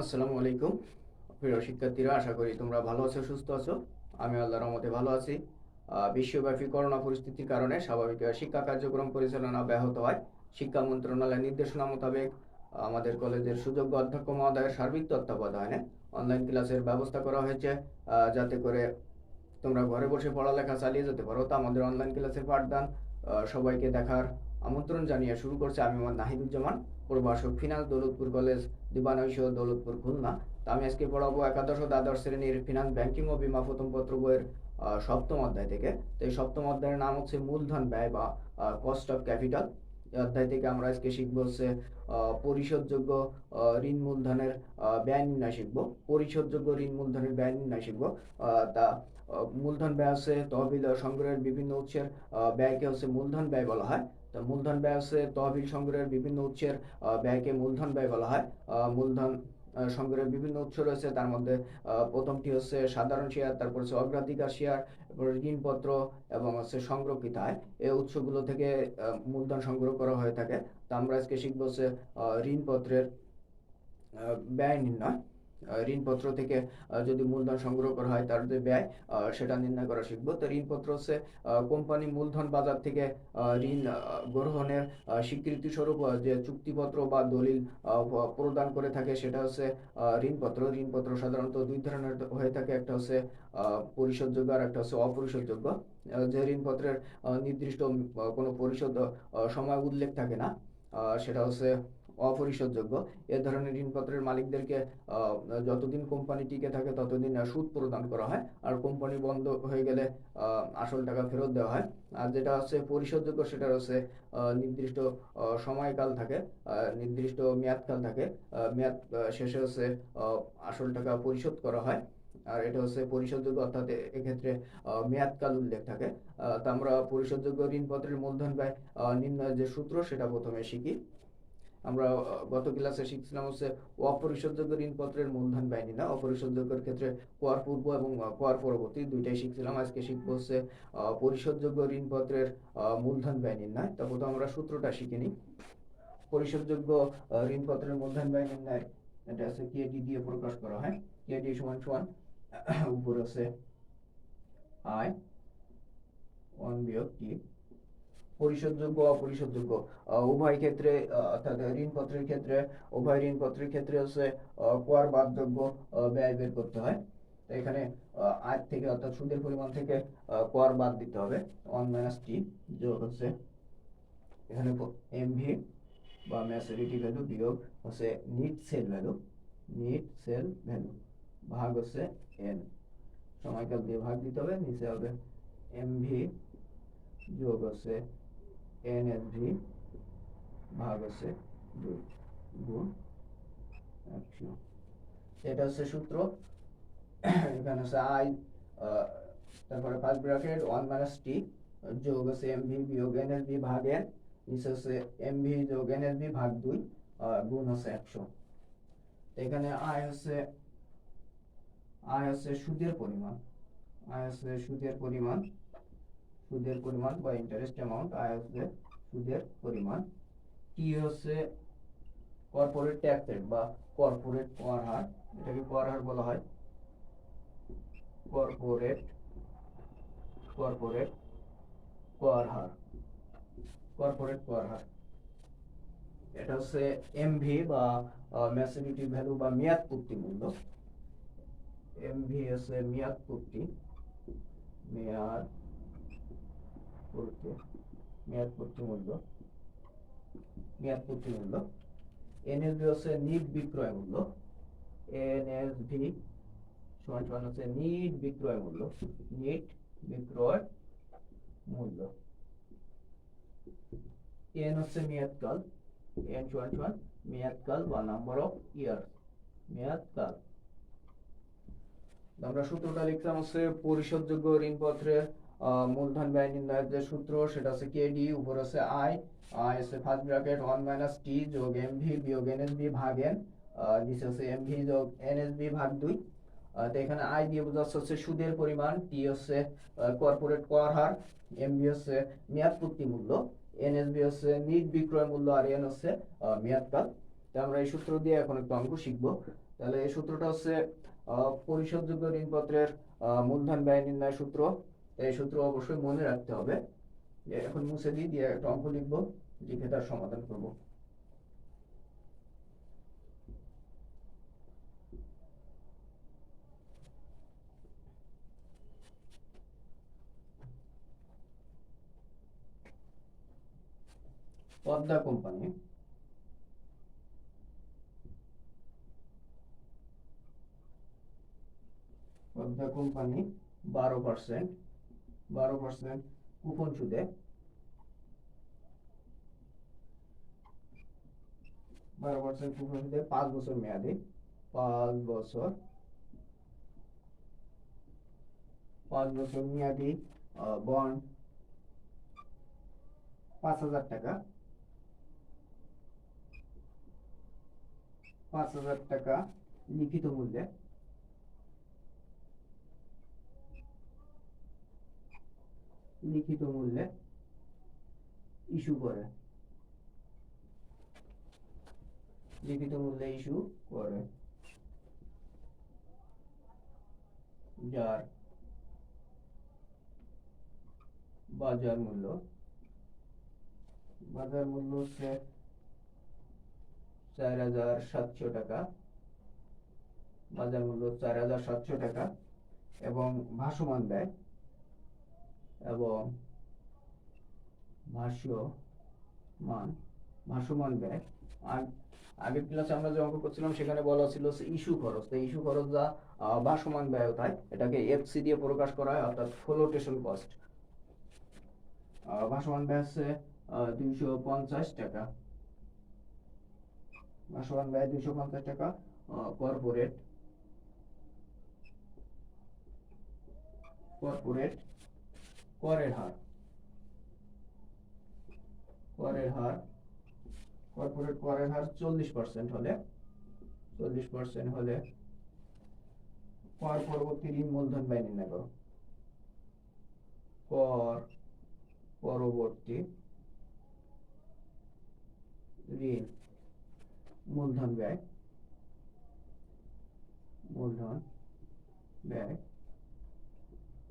আসসালামু আলাইকুম। প্রিয় শিক্ষার্থীরা, আশা করি তোমরা ভালো আছো, সুস্থ আছো। আমি আল্লাহর রহমতে ভালো আছি। বিশ্বব্যাপী করোনা পরিস্থিতির কারণে স্বাভাবিক শিক্ষা কার্যক্রম পরিচালনা ব্যাহত হয়। শিক্ষা মন্ত্রণালয়ের নির্দেশনা মোতাবেক আমাদের কলেজের সুযোগ্য অধ্যক্ষ মহোদয়ের সার্বিক তত্ত্বাবধানে অনলাইন ক্লাসের ব্যবস্থা করা হয়েছে, যাতে করে তোমরা ঘরে বসে পড়ালেখা চালিয়ে যেতে পারো। তো আমাদের অনলাইন ক্লাসের পাঠদান সবাইকে দেখার আমন্ত্রণ জানিয়ে শুরু করছে আমি আমার নাহিদুজ্জামান, প্রভাষক ফিনান্স, দৌলতপুর কলেজ, দিবানৈশ, দৌলতপুর, খুলনা। তো আমি আজকে পড়াবো একাদশ ও দ্বাদশ শ্রেণীর ফিনান্স, ব্যাংকিং ও বীমা প্রথম পত্র বইয়ের সপ্তম অধ্যায় থেকে। তো এই সপ্তম অধ্যায়ের নাম হচ্ছে মূলধন ব্যয় বা কস্ট অফ ক্যাপিটাল। এই অধ্যায় থেকে আমরা আজকে শিখবো হচ্ছে পরিশোধযোগ্য ঋণ মূলধনের ব্যয় নির্ণয় শিখবো। পরিশোধযোগ্য ঋণ মূলধনের ব্যয় নির্ণয় শিখবো। তা মূলধন ব্যয় হচ্ছে তহবিল সংগ্রহের বিভিন্ন উৎসের ব্যয়কে হচ্ছে মূলধন ব্যয় বলা হয়। তো মূলধন ব্যয় হচ্ছে তহবিল সংগ্রহের বিভিন্ন উৎসের ব্যয়কে মূলধন ব্যয় বলা হয়। মূলধন সংগ্রহের বিভিন্ন উৎস রয়েছে, তার মধ্যে প্রথমটি হচ্ছে সাধারণ শেয়ার, তারপর হচ্ছে অগ্রাধিকার শেয়ার, তারপর ঋণপত্র এবং হচ্ছে সংরক্ষিত আয়। এই উৎসগুলো থেকে মূলধন সংগ্রহ করা হয়ে থাকে। তো আমরা আজকে শিখবো হচ্ছে ঋণপত্রের ব্যয় নির্ণয়। ঋণপত্র থেকে যদি মূলধন সংগ্রহ করা হয়, তার যে ব্যয় সেটা নির্ণয় করা শিখবো। তো ঋণপত্র হচ্ছে কোম্পানি মূলধন বাজার থেকে ঋণ গ্রহণের স্বীকৃতি স্বরূপ যে চুক্তিপত্র বা দলিল প্রদান করে থাকে, সেটা হচ্ছে ঋণপত্র। ঋণপত্র সাধারণত দুই ধরনের হয়ে থাকে, একটা হচ্ছে পরিশোধযোগ্য আর একটা হচ্ছে অপরিশোধযোগ্য। যে ঋণপত্রের নির্দিষ্ট কোনো পরিশোধ সময় উল্লেখ থাকে না, সেটা হচ্ছে অপরিশোধযোগ্য। এ ধরনের ঋণপত্রের মালিকদেরকে যতদিন কোম্পানি টিকে থাকে ততদিন সুদ প্রদান করা হয়, আর কোম্পানি বন্ধ হয়ে গেলে আসল টাকা ফেরত দেওয়া হয়। আর যেটা হচ্ছে পরিশোধযোগ্য, সেটা হচ্ছে নির্দিষ্ট সময়কাল থাকে, নির্দিষ্ট মেয়াদকাল থাকে। মেয়াদ শেষে হচ্ছে আসল টাকা পরিশোধ করা হয়। আর এটা হচ্ছে পরিশোধযোগ্য, অর্থাৎ এক্ষেত্রে মেয়াদকাল উল্লেখ থাকে। তা আমরা পরিশোধযোগ্য ঋণপত্রের মূলধন ব্যয় নির্ণয়ের যে সূত্র, সেটা প্রথমে শিখি। আমরা গত ক্লাসে শিখছিলাম হচ্ছে অপরিশোধযোগ্য ঋণপত্রের মূলধন ব্যয় নির্ণয়। অপরিশোধযোগ্যের ক্ষেত্রে কর পূর্ব এবং কর পরবর্তী দুইটাই শিখছিলাম। আজকে শিখবো হচ্ছে পরিশোধযোগ্য ঋণপত্রের মূলধন ব্যয় নির্ণয়। তা প্রথমে আমরা সূত্রটা শিখে নিই। পরিশোধযোগ্য ঋণপত্রের মূলধন ব্যয় নির্ণয়, এটা হচ্ছে কেডি দিয়ে প্রকাশ করা হয়। কেডি সমান সমান উপর আছে আয় 1 বিয়োগ টি। পরিশোধযোগ্য অপরিশোধযোগ্য উভয় ক্ষেত্রে, অর্থাৎ ঋণপত্রের ক্ষেত্রে, উভয় ঋণপত্রের ক্ষেত্রে হচ্ছে কর বাদযোগ্য ব্যয় বের করতে হয়। তো এখানে আয় থেকে, অর্থাৎ সুদের পরিমাণ থেকে কর বাদ দিতে হবে। 1 মাইনাস টি যোগ হচ্ছে এখানে এমভি বা ম্যাচুরিটি ভ্যালু বিয়োগ হচ্ছে net sale value, net sale value ভাগ হচ্ছে এন, সময়কাল দিয়ে ভাগ দিতে হবে। নিচে হবে এমভি যোগ হচ্ছে এনএসভি ভাগ হচ্ছে 2 গুণ 100। এটা হচ্ছে সূত্র। এখানে হচ্ছে আই, তারপরে ফার্স্ট ব্র্যাকেট 1 মাইনাস টি যোগ হচ্ছে এমভি বিয়োগ এনএসভি ভাগ এন, নিচে হচ্ছে এমভি যোগ এনএসভি ভাগ 2 গুণ হচ্ছে 100। এখানে আয় হচ্ছে সুদের পরিমাণ, আয় হচ্ছে সুদের পরিমাণ, সুদের পরিমাণ বা ইন্টারেস্ট অ্যামাউন্ট। আয় হচ্ছে সুদের পরিমাণ। টি হচ্ছে কর্পোরেট ট্যাক্স রেট বা কর্পোরেট কর হার, এটাকে কর হার বলা হয়। কর্পোরেট কর্পোরেট কর হার, কর্পোরেট কর হার। এটা হচ্ছে এমভি বা ম্যাচুরিটি ভ্যালু বা মেয়াদ পূর্তি মূল্য। এমভি হচ্ছে মেয়াদ পূর্তি, মেয়াদ পূর্তি, মেয়াদ পূর্তি মূল্য, মেয়াদ পূর্তি মূল্য। এনএসভি হচ্ছে নিট বিক্রয় মূল্য, এনএসভি সমান সমান হচ্ছে নিট বিক্রয় মূল্য, নিট বিক্রয় মূল্য। এন হচ্ছে মেয়াদকাল, এন সমান সমান মেয়াদকাল বা নাম্বার অফ ইয়ার, মেয়াদকাল। আমরা সূত্রটা লিখলাম হচ্ছে পরিশোধযোগ্য ঋণপত্রের মূলধন ব্যয় নির্ণয়ের যে সূত্র, সেটা হচ্ছে কেডি, উপর আছে আই, আই হচ্ছে ফার্স্ট ব্র্যাকেট 1 মাইনাস টি যোগ এমভি বিয়োগ এনএসভি ভাগ এন, নিচে হচ্ছে এমভি যোগ এনএসভি ভাগ 2। তো এখানে আই দিয়ে বোঝাচ্ছে হচ্ছে সুদের পরিমাণ, টি হচ্ছে কর্পোরেট কর হার, এমভি হচ্ছে মেয়াদ পূর্তি মূল্য, এনএসভি হচ্ছে নিট বিক্রয় মূল্য, আর এন হচ্ছে মেয়াদকাল। তো আমরা এই সূত্র দিয়ে এখন একটু অঙ্ক শিখবো। তাহলে এই সূত্রটা হচ্ছে পরিশোধযোগ্য ঋণপত্রের মূলধন ব্যয় নির্ণয় সূত্র। এই সূত্র অবশ্যই মনে রাখতে হবে। এখন মুছে দিয়ে একটা অঙ্ক লিখবো, লিখে তার সমাধান করব। Padma company Padma company 12% coupon সুদে 5 বছর মেয়াদি 5 বছর মেয়াদি বন্ড 5,000 টাকা 5,000 টাকা লিখিত মূল্যে ইস্যু করে যার বাজার মূল্য হচ্ছে 4,700 টাকা। বাজার মূল্য 4,700 টাকা এবং ভাসমান ব্যয় আগের ক্লাসে আমরা যে অঙ্ক করছিলাম সেখানে বলা ছিল ইস্যু খরচ। তো ইস্যু খরচ যা ভাসমান ব্যয় হয় এটাকে এফসি দিয়ে প্রকাশ করা হয়, অর্থাৎ ফ্লোটেশন কস্ট। ভাসমান ব্যয় হচ্ছে 250 টাকা। ভাসমান ব্যয় 250 টাকা। কর্পোরেট করের হার কর্পোরেট করের হার 40% হলে কর পরবর্তী ঋণ মূলধন ব্যয় নির্ণয় করো। কর পরবর্তী ঋণ মূলধন ব্যয়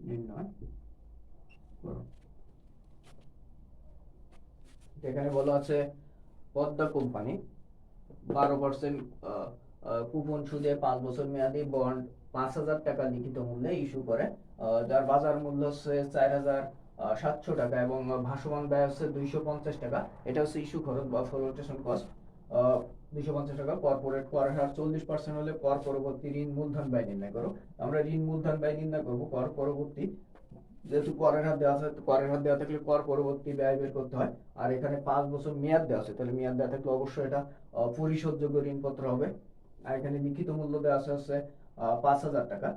নির্ণয় করো। এখানে বলা আছে পদ্মা কোম্পানি 12% কুপন সুদে 5 বছর মেয়াদি বন্ড 5,000 টাকা লিখিত মূল্যে ইস্যু করে, যার বাজার মূল্য হচ্ছে 4,700 টাকা এবং ভাসমান ব্যয় হচ্ছে 250 টাকা। এটা হচ্ছে ইস্যু খরচ বা ফ্লোটেশন কস্ট। 250 টাকা। কর্পোরেট করের হার 40% হলে কর পরবর্তী ঋণ মূলধন ব্যয় নির্ণয় করো। আমরা ঋণ মূলধন ব্যয় নির্ণয় করবো কর পরবর্তী, যেহেতু করের হার দেওয়া আছে, করের হার দেওয়া থাকলে কর পরবর্তী ব্যয় বের করতে হয়। আর এখানে 5 বছর মেয়াদ দেওয়া আছে, তাহলে মেয়াদ দেওয়া থাকলে অবশ্যই এটা পরিশোধযোগ্য ঋণপত্র হবে। আর এখানে লিখিত মূল্য দেওয়া আছে হচ্ছে 5,000 টাকা।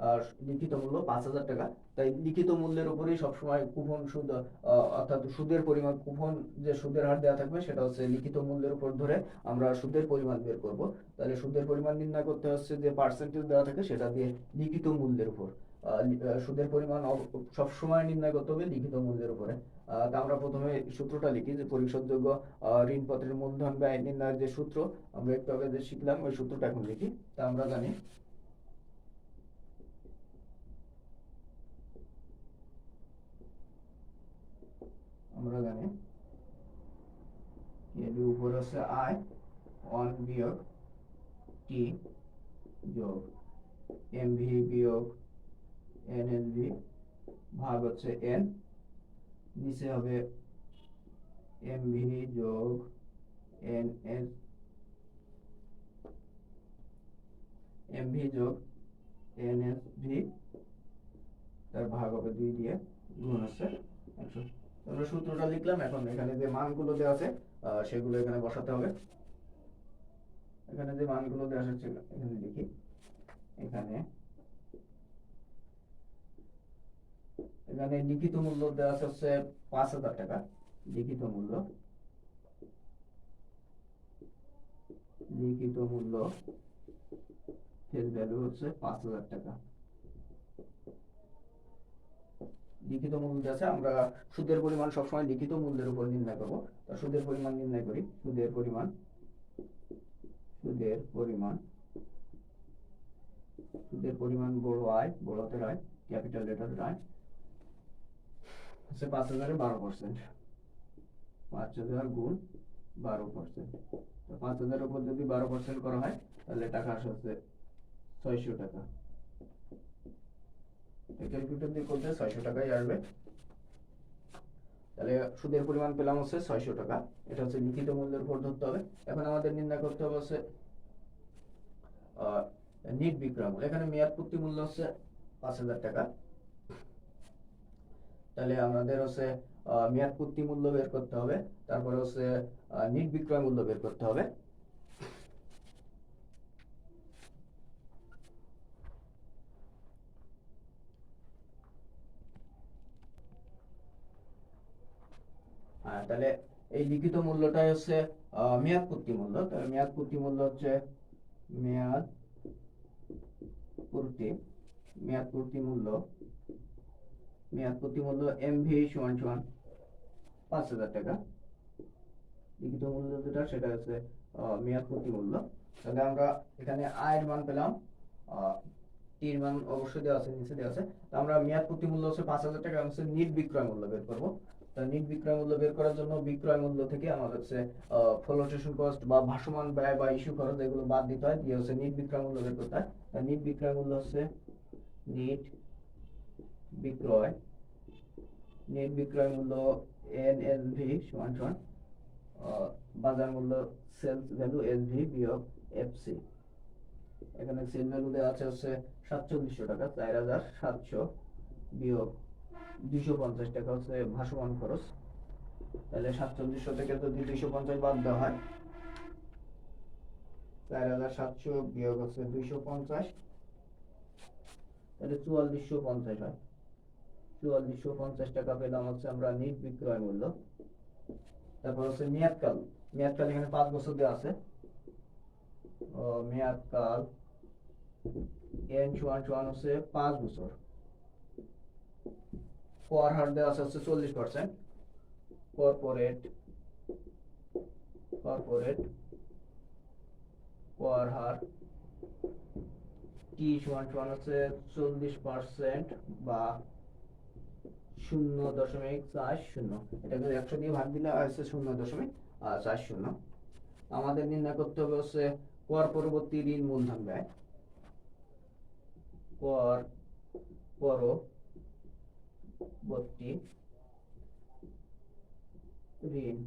আর লিখিত মূল্য 5,000 টাকা। তাই লিখিত মূল্যের উপরেই সবসময় কুপন সুদ অর্থাৎ সুদের পরিমাণ, কুপন যে সুদের হার দেওয়া থাকবে সেটা হচ্ছে লিখিত মূল্যের উপর ধরে আমরা সুদের পরিমাণ বের করব। তাহলে সুদের পরিমাণ নির্ণয় করতে হচ্ছে যে পার্সেন্টেজ দেওয়া থাকে সেটা দিয়ে লিখিত মূল্যের উপর সুদের পরিমাণ সবসময় নির্ণয় করতে হবে লিখিত মূল্যের উপরে। তা আমরা প্রথমে সূত্রটা লিখি যে পরিশোধযোগ্য ঋণপত্রের মূলধন ব্যয় নির্ণয়ের যে সূত্র আমরা একটু আগে যে শিখলাম ওই সূত্রটা এখন লিখি। তা আমরা জানি উপরে হচ্ছে আয় অন বিয়োগ টি যোগ এমভি বিয়োগ এনএসভি ভাগ হচ্ছে এন, নিচে হবে এমভি যোগ এনএসভি তার ভাগ হবে 2 দিয়ে, গুণ হচ্ছে 100। আমরা সূত্রটা লিখলাম। এখন এখানে যে মানগুলো দেওয়া আছে সেগুলো এখানে বসাতে হবে। এখানে যে মানগুলো দেওয়া আছে এখানে লিখি। এখানে লিখিত মূল্য দেওয়া আছে হচ্ছে 5,000 টাকা। লিখিত মূল্য ফেস ভ্যালু হচ্ছে 5,000 টাকা। লিখিত মূল্য দেওয়া আছে, আমরা সুদের পরিমাণ সবসময় লিখিত মূল্যের উপর নির্ণয় করব। তো সুদের পরিমাণ নির্ণয় করি। সুদের পরিমাণ সুদের পরিমাণ বড় আয়, বড় হাতের আয়, ক্যাপিটাল লেটারের আয় হচ্ছে 5,000 12%। 5,000 গুণ 12%, তো 5,000 উপর যদি 12% করা হয় তাহলে টাকা আসে হচ্ছে 600 টাকা। ক্যালকুলেটর দিয়ে করতে 600 টাকাই আসবে। তাহলে সুদের পরিমাণ পেলাম হচ্ছে 600 টাকা। এটা হচ্ছে লিখিত মূল্যের উপর ধরতে হবে। এখন আমাদের নির্ণয় করতে হবে হচ্ছে নিট বিক্রয় মূল্য। এখানে মেয়াদ পূর্তি মূল্য হচ্ছে 5,000 টাকা। তাহলে আমাদের হচ্ছে মেয়াদ পূর্তি মূল্য বের করতে হবে, তারপরে হচ্ছে নিট বিক্রয় মূল্য বের করতে হবে। তাহলে এই লিখিত মূল্যটাই হচ্ছে মেয়াদ পূর্তি মূল্য। তাহলে মেয়াদ পূর্তি মূল্য হচ্ছে মেয়াদ পূর্তি মেয়াদ পূর্তি মূল্য এমভি সমান সমান 5,000 টাকা। লিখিত মূল্য যেটা সেটা হচ্ছে মেয়াদ পূর্তি মূল্য। তাহলে আমরা এখানে আয়ের মান পেলাম, টির মান অবশ্যই দেওয়া আছে, নিচে দেওয়া আছে। তো আমরা মেয়াদ পূর্তি মূল্য হচ্ছে 5,000 টাকা, হচ্ছে নিট বিক্রয় মূল্য বের করব। তা নিট বিক্রয় মূল্য বের করার জন্য বিক্রয় মূল্য থেকে আমাদের হচ্ছে ফ্লোটেশন কস্ট বা ভাসমান ব্যয় বা ইস্যু খরচ এগুলো বাদ দিতে হয়, দিয়ে হচ্ছে নিট বিক্রয় মূল্য বের করতে হয়। তা নিট বিক্রয় মূল্য হচ্ছে নিট বিক্রয় মূল্য এনএলভি সমান সমান বাজার মূল্য সেলস ভ্যালু এসভি বিয়োগ এফসি। এখানে সেল ভ্যালু দেওয়া আছে হচ্ছে 4700 টাকা, 4,700 বিয়োগ 250 টাকা হচ্ছে ভাসমান খরচ। তাহলে 4700 থেকে যদি 250 বাদ দেওয়া হয়, 4,700 বিয়োগ হচ্ছে 250, তাহলে 4450 হয়। 4450 টাকা পেলাম হচ্ছে আমরা নিট বিক্রয় মূল্য। তারপর হচ্ছে মেয়াদকাল এখানে 5 বছর দেওয়া আছে। মেয়াদকাল এন সমান সমান হচ্ছে 5 বছর। কর হার দেওয়া আছে হচ্ছে 40%। কর্পোরেট কর হার টি সমান সমান হচ্ছে 40% বা 0.40। এটাকে 100 দিয়ে ভাগ দিলে হচ্ছে 0.40। আমাদের নির্ণয় করতে হবে হচ্ছে কর পরবর্তী ঋণ মূলধন ব্যয়। কর পরবর্তী ঋণ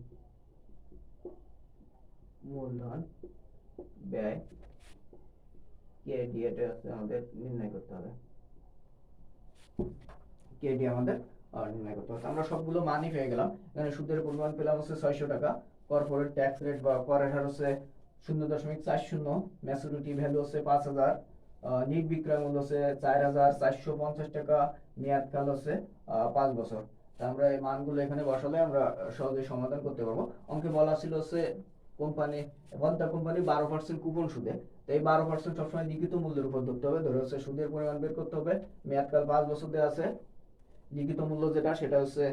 মূলধন ব্যয় কেডি, এটা আমাদের নির্ণয় করতে হবে। কেডি আমাদের নির্ণয় করতে হবে। আমরা সবগুলো মানই পেয়ে গেলাম। এখানে সুদের পরিমাণ পেলাম হচ্ছে 600 টাকা। কর্পোরেট ট্যাক্স রেট বা করের হার হচ্ছে 0.40, ম্যাচুরিটি ভ্যালু হচ্ছে 5,000, নিট বিক্রয় মূল্য হচ্ছে 4,450 টাকা, মেয়াদকাল হচ্ছে 5 বছর। তা আমরা এই মানগুলো এখানে বসালে আমরা সহজে সমাধান করতে পারবো। অঙ্কে বলা ছিল হচ্ছে কোম্পানি 12% কুপন সুদে। তো এই 12% সবসময় লিখিত মূল্যের উপর ধরতে হবে, ধরে হচ্ছে সুদের পরিমাণ বের করতে হবে। মেয়াদকাল 5 বছর দেওয়া আছে। লিখিত মূল্য যেটা সেটা হচ্ছে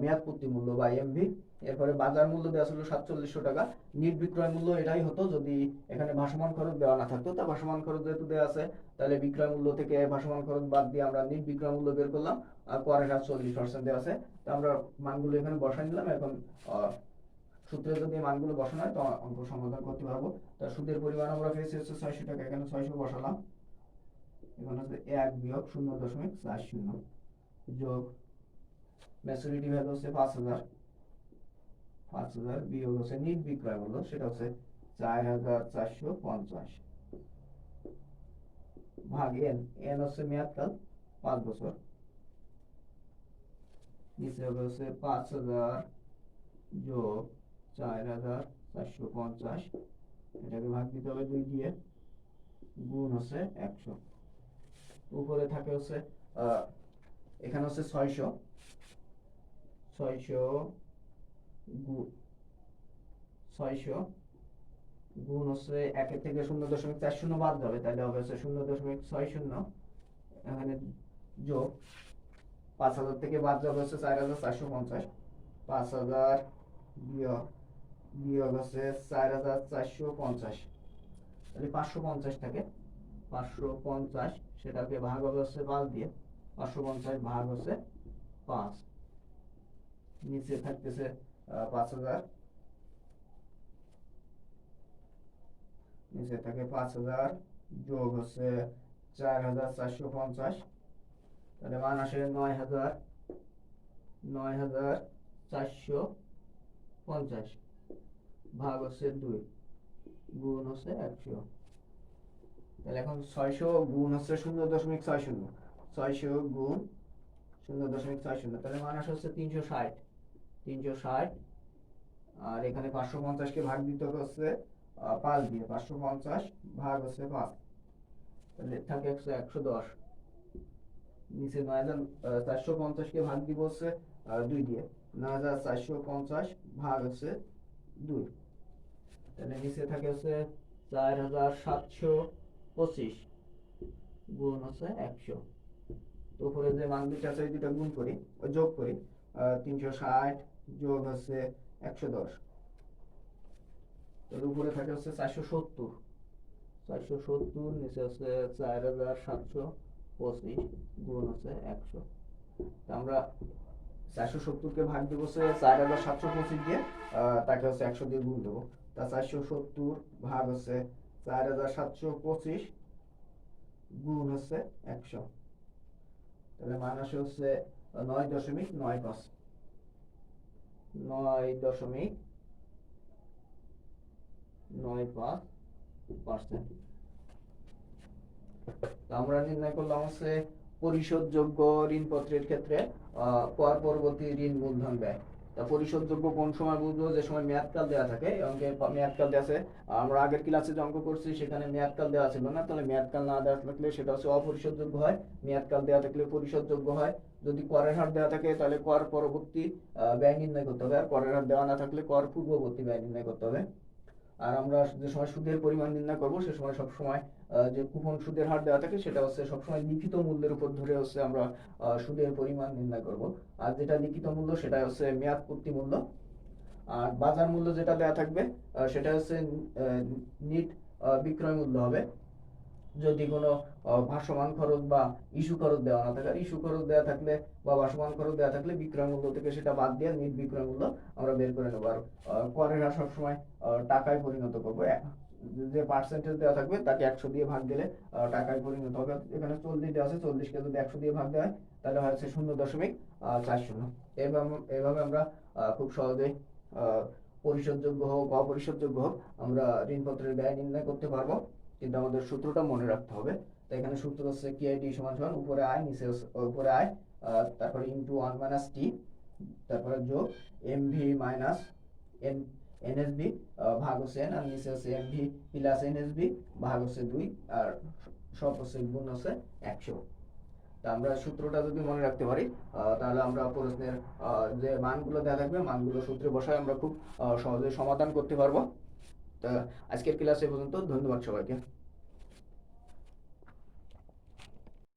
মেয়াদ পূর্তি মূল্য বা এমভি। এরপরে বাজার মূল্য দেওয়া ছিল 4700 টাকা। নিট বিক্রয় মূল্য এটাই হতো যদি এখানে ভাসমান খরচ দেওয়া না থাকতো। তা ভাসমান খরচ যেহেতু দেওয়া আছে, তাহলে বিক্রয় মূল্য থেকে ভাসমান খরচ বাদ দিয়ে আমরা নিট বিক্রয় মূল্য বের করলাম। আর করের হার 40% দেওয়া আছে। তো আমরা মানগুলো এখানে বসাই নিলাম। এখন সূত্রে যদি মানগুলো বসানো হয় তো অঙ্ক সমাধান করতে পারবো। তা সুদের পরিমাণ আমরা পেয়েছি হচ্ছে 600 টাকা, এখানে 600 বসালাম। এখানে হচ্ছে 1 বিয়োগ 0.40 যোগ ম্যাচুরিটি ভ্যালু হচ্ছে 5,000 বিয়োগ হচ্ছে নিট বিক্রয় মূল্য সেটা হচ্ছে 4,450 ভাগ এন হচ্ছে মেয়াদকাল 5 বছর। নিচে হবে হচ্ছে 5,000 যোগ 4,450, এটাকে ভাগ দিতে হবে 2 দিয়ে, গুণ হচ্ছে 100। উপরে থাকে হচ্ছে এখানে হচ্ছে 600 গুণ হচ্ছে 1 থেকে 0.40 বাদ যাবে, তাহলে হবে হচ্ছে 0.60। এখানে যোগ 5,000 থেকে বাদ যাবে হচ্ছে 4,450। 5,000 বিয়োগ হচ্ছে 4,450, তাহলে 550 থাকে। 550, সেটাকে ভাগ হবে হচ্ছে 5 দিয়ে, 550 ভাগ হচ্ছে 5, নিচে থাকতেছে 5000, নিচে থাকে 5000 যোগ হচ্ছে 4450, তাহলে মান আসে 9450 ভাগ হচ্ছে 2 গুণ হচ্ছে 100। তাহলে এখন 600 গুণ হচ্ছে 0.60, 600 গুণ 0.60, তাহলে মান আসে হচ্ছে 360, 360, আর এখানে 550 কে ভাগ দিতে হচ্ছে 5 দিয়ে, 550 ভাগ হচ্ছে 5, তাহলে থাকে 110, নিচে 9450 কে ভাগ দিব হচ্ছে 2 দিয়ে, 9450 ভাগ হচ্ছে 2, তাহলে নিচে থাকে হচ্ছে 4725 গুণ হচ্ছে 100। তো উপরে যে মান দুটো আছে এই দুটো গুণ করি, যোগ করি, 360 যোগ হচ্ছে 110, এর উপরে থাকে হচ্ছে 470, 470 নিচে হচ্ছে 4725 গুণ হচ্ছে 100। আমরা 470 কে ভাগ দেবো হচ্ছে 4725 দিয়ে, তাকে হচ্ছে 100 দিয়ে গুণ দেবো, তা 470 ভাগ হচ্ছে 4725 গুণ হচ্ছে 100, তাহলে মান আসে হচ্ছে 9.95, 9.95%। আমরা নির্ণয় করলাম হচ্ছে পরিশোধযোগ্য ঋণপত্রের ক্ষেত্রে কর পরবর্তী ঋণ মূলধন ব্যয়। তা পরিশোধযোগ্য কোন সময় বুঝবো? যে সময় মেয়াদকাল দেওয়া থাকে। অঙ্কে মেয়াদকাল দেওয়া আছে, আমরা আগের ক্লাসে যে অঙ্ক করছি সেখানে মেয়াদকাল দেওয়া ছিল না, তাহলে মেয়াদকাল না দেওয়া থাকলে সেটা হচ্ছে অপরিশোধযোগ্য হয়, মেয়াদকাল দেওয়া থাকলে পরিশোধযোগ্য হয়। যদি করের হার দেওয়া থাকে তাহলে কর পরবর্তী ব্যয় নির্ণয় করতে হবে, আর করের হার দেওয়া না থাকলে কর পূর্ববর্তী ব্যয় নির্ণয় করতে হবে। আর আমরা যে সময় সুদের পরিমাণ নির্ণয় করব সে সময় সব সময় যে কুপন সুদের হার দেওয়া থাকে সেটা হচ্ছে সবসময় লিখিত মূল্যের উপর ধরে হচ্ছে আমরা সুদের পরিমাণ নির্ণয় করব। আর যেটা লিখিত মূল্য সেটা হচ্ছে মেয়াদ পূর্তি মূল্য, আর বাজার মূল্য যেটা দেওয়া থাকবে সেটা হচ্ছে নিট বিক্রয় মূল্য হবে। যদি কোনো ভাসমান খরচ বা ইস্যু খরচ দেওয়া না থাকে, আর ইস্যু খরচ দেওয়া থাকলে বা ভাসমান খরচ দেওয়া থাকলে বিক্রয় মূল্য থেকে সেটা বাদ দিয়ে নিট বিক্রয় মূল্য আমরা বের করে নেবো। আর করের হার সবসময় টাকায় পরিণত করবো, যে পার্সেন্টেজ দেওয়া থাকবে তাকে 100 দিয়ে ভাগ দিলে টাকায় পরিণত হবে। এখানে 40 দেওয়া আছে, 40 কে যদি 100 দিয়ে ভাগ দেওয়া হয় তাহলে হচ্ছে 0.40। এভাবে আমরা খুব সহজেই পরিশোধযোগ্য হোক অপরিশোধযোগ্য হোক আমরা ঋণপত্রের ব্যয় নির্ণয় করতে পারবো। কিন্তু আমাদের সূত্রটা মনে রাখতে হবে। তো এখানে সূত্র হচ্ছে কিআইডি সমান সমান উপরে আয়, নিচে উপরে আয়, তারপরে ইনটু 1 মাইনাস টি, তারপরে যোগ এমভি মাইনাস এনএসবি ভাগ হচ্ছে এন, আর নিচে হচ্ছে এমভি প্লাস এনএসবি ভাগ হচ্ছে 2, আর সব হচ্ছে গুণ হচ্ছে 100। তা আমরা সূত্রটা যদি মনে রাখতে পারি তাহলে আমরা প্রশ্নের যে মানগুলো দেওয়া থাকবে মানগুলো সূত্রে বসায় আমরা খুব সহজে সমাধান করতে পারবো। তা আজকের ক্লাস এ পর্যন্ত, ধন্যবাদ সবাইকে।